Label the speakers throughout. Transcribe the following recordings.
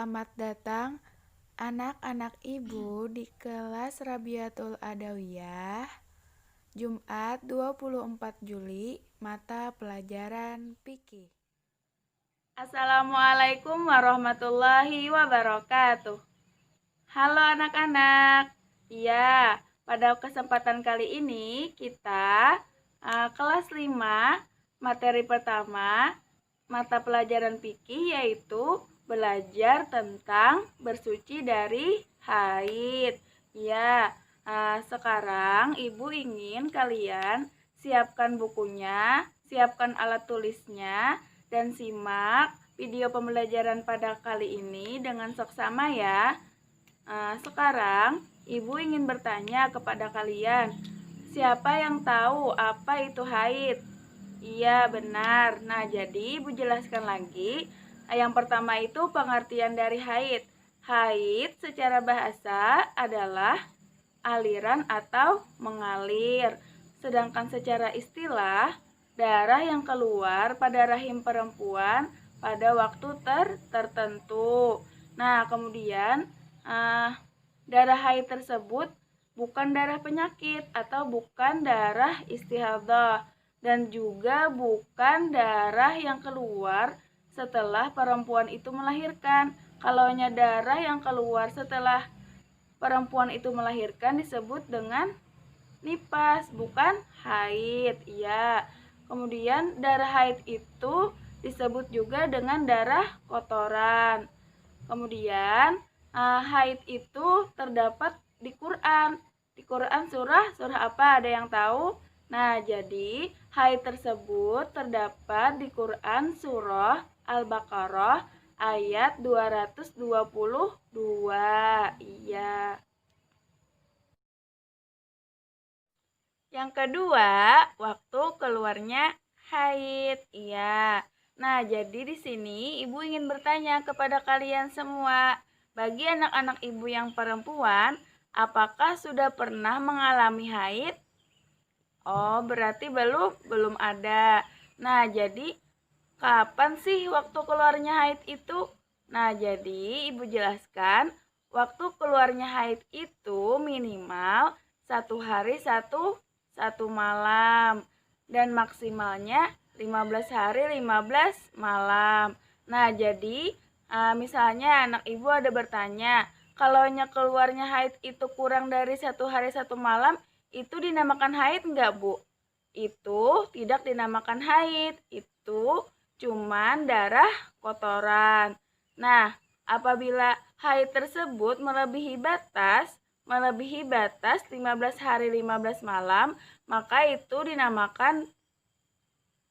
Speaker 1: Selamat datang anak-anak ibu di kelas Rabiatul Adawiyah, Jumat 24 Juli, mata pelajaran fikih. Assalamualaikum warahmatullahi wabarakatuh. Halo anak-anak. Iya, pada kesempatan kali ini kita kelas 5, materi pertama, mata pelajaran fikih yaitu belajar tentang bersuci dari haid. Ya, sekarang ibu ingin kalian siapkan bukunya, siapkan alat tulisnya, dan simak video pembelajaran pada kali ini dengan seksama ya. Sekarang ibu ingin bertanya kepada kalian, siapa yang tahu apa itu haid? Iya, benar. Nah, jadi Ibu jelaskan lagi. Yang pertama itu pengertian dari haid. Haid secara bahasa adalah aliran atau mengalir. Sedangkan secara istilah, darah yang keluar pada rahim perempuan pada waktu tertentu. Nah, kemudian darah haid tersebut bukan darah penyakit atau bukan darah istihadah, dan juga bukan darah yang keluar setelah perempuan itu melahirkan. Kalaunya darah yang keluar setelah perempuan itu melahirkan disebut dengan nifas, bukan haid. Ya. Kemudian darah haid itu disebut juga dengan darah kotoran. Kemudian haid itu terdapat di Quran. Di Quran surah apa? Ada yang tahu? Nah, jadi haid tersebut terdapat di Quran surah Al-Baqarah ayat 222. Iya. Yang kedua, waktu keluarnya haid. Iya. Nah, jadi di sini ibu ingin bertanya kepada kalian semua, bagi anak-anak ibu yang perempuan, apakah sudah pernah mengalami haid? Oh, berarti belum ada. Nah, jadi kapan sih waktu keluarnya haid itu? Nah, jadi ibu jelaskan, waktu keluarnya haid itu minimal 1 hari satu malam, dan maksimalnya 15 hari 15 malam. Nah, jadi misalnya anak ibu ada bertanya, kalau keluarnya haid itu kurang dari 1 hari 1 malam, itu dinamakan haid enggak, Bu? Itu tidak dinamakan haid, itu cuman darah kotoran. Nah, apabila haid tersebut melebihi batas 15 hari 15 malam, maka itu dinamakan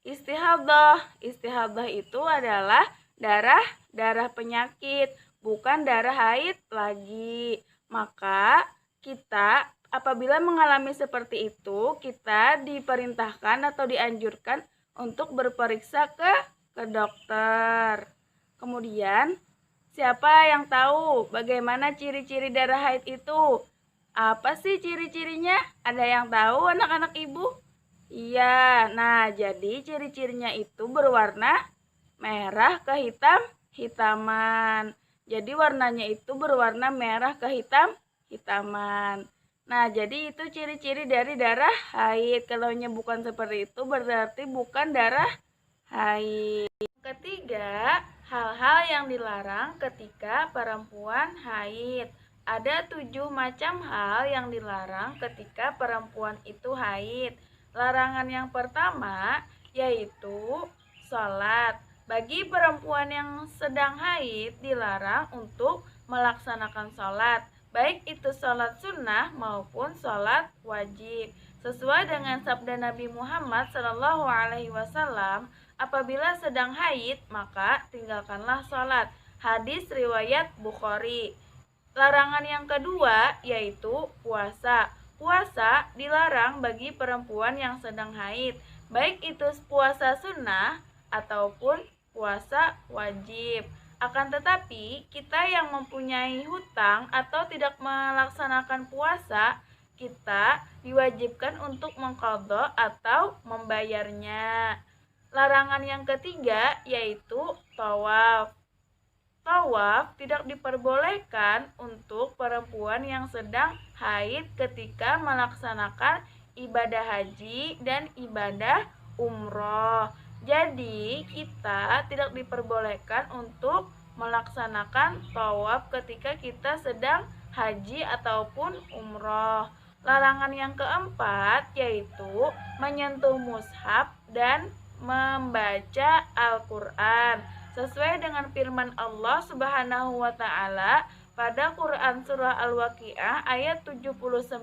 Speaker 1: istihadah. Istihadah itu adalah darah penyakit, bukan darah haid lagi. Maka kita apabila mengalami seperti itu, kita diperintahkan atau dianjurkan untuk berperiksa ke dokter. Kemudian, siapa yang tahu bagaimana ciri-ciri darah haid itu? Apa sih ciri-cirinya? Ada yang tahu anak-anak ibu? Iya, nah jadi ciri-cirinya itu berwarna merah ke hitaman. Jadi warnanya itu berwarna merah ke hitaman. Nah, jadi itu ciri-ciri dari darah haid. Kalau bukan seperti itu berarti bukan darah haid. Ketiga, hal-hal yang dilarang ketika perempuan haid. Ada 7 macam hal yang dilarang ketika perempuan itu haid. Larangan yang pertama yaitu sholat. Bagi perempuan yang sedang haid dilarang untuk melaksanakan sholat, baik itu sholat sunnah maupun sholat wajib. Sesuai dengan sabda Nabi Muhammad SAW, apabila sedang haid maka tinggalkanlah sholat. Hadis riwayat Bukhari. Larangan yang kedua yaitu puasa. Puasa dilarang bagi perempuan yang sedang haid, baik itu puasa sunnah ataupun puasa wajib. Akan tetapi, kita yang mempunyai hutang atau tidak melaksanakan puasa, kita diwajibkan untuk mengqadha atau membayarnya. Larangan yang ketiga yaitu tawaf. Tawaf tidak diperbolehkan untuk perempuan yang sedang haid ketika melaksanakan ibadah haji dan ibadah umroh. Jadi, kita tidak diperbolehkan untuk melaksanakan tawaf ketika kita sedang haji ataupun umroh. Larangan yang keempat yaitu menyentuh mushaf dan membaca Al-Quran sesuai dengan firman Allah Subhanahu wa taala pada Quran surah Al-Waqiah ayat 79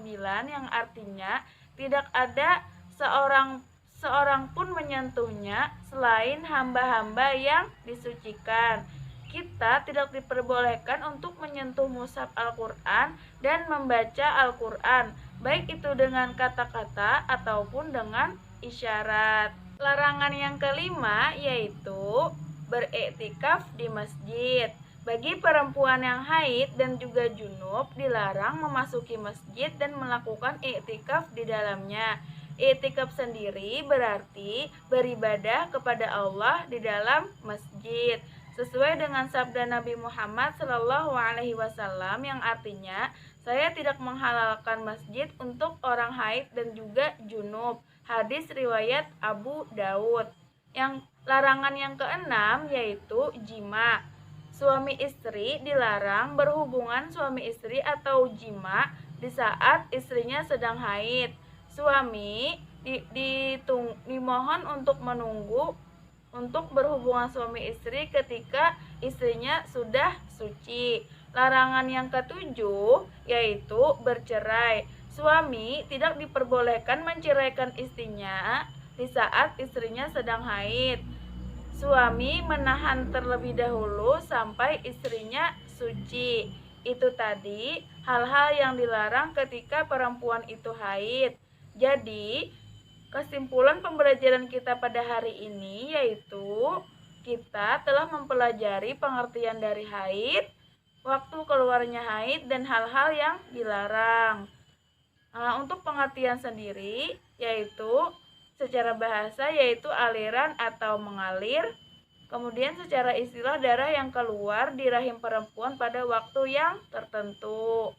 Speaker 1: yang artinya tidak ada seorang pun menyentuhnya selain hamba-hamba yang disucikan. Kita tidak diperbolehkan untuk menyentuh mushaf Al-Quran dan membaca Al-Quran, baik itu dengan kata-kata ataupun dengan isyarat. Larangan yang kelima yaitu beriktikaf di masjid. Bagi perempuan yang haid dan juga junub dilarang memasuki masjid dan melakukan iktikaf di dalamnya. Iktikaf sendiri berarti beribadah kepada Allah di dalam masjid. Sesuai dengan sabda Nabi Muhammad SAW yang artinya, saya tidak menghalalkan masjid untuk orang haid dan juga junub. Hadis riwayat Abu Daud. Yang larangan yang keenam yaitu jima. Suami istri dilarang berhubungan suami istri atau jima di saat istrinya sedang haid. Suami dimohon untuk menunggu untuk berhubungan suami istri ketika istrinya sudah suci. Larangan yang ketujuh yaitu bercerai. Suami tidak diperbolehkan menceraikan istrinya di saat istrinya sedang haid. Suami menahan terlebih dahulu sampai istrinya suci. Itu tadi hal-hal yang dilarang ketika perempuan itu haid. Jadi, kesimpulan pembelajaran kita pada hari ini yaitu kita telah mempelajari pengertian dari haid, waktu keluarnya haid, dan hal-hal yang dilarang. Untuk pengertian sendiri yaitu secara bahasa yaitu aliran atau mengalir. Kemudian secara istilah darah yang keluar di rahim perempuan pada waktu yang tertentu.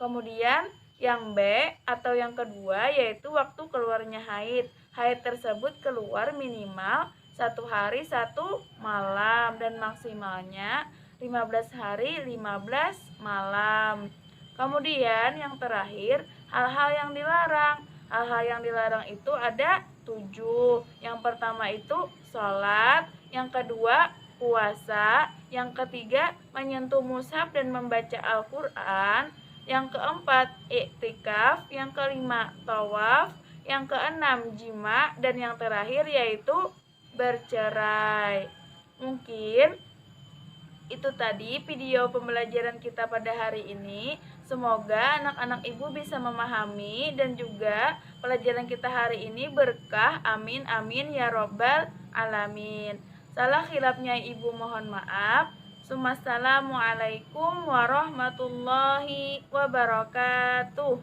Speaker 1: Kemudian yang B atau yang kedua yaitu waktu keluarnya haid. Haid tersebut keluar minimal 1 hari 1 malam dan maksimalnya 15 hari 15 malam. Kemudian yang terakhir hal-hal yang dilarang. Hal-hal yang dilarang itu ada 7. Yang pertama itu sholat, yang kedua puasa, yang ketiga menyentuh mushaf dan membaca Al-Quran, yang keempat iktikaf, yang kelima tawaf, yang keenam jima, dan yang terakhir yaitu bercerai. Mungkin itu tadi video pembelajaran kita pada hari ini. Semoga anak-anak ibu bisa memahami dan juga pelajaran kita hari ini berkah. Amin amin ya robbal alamin. Salah khilafnya ibu mohon maaf. Assalamualaikum warahmatullahi wabarakatuh.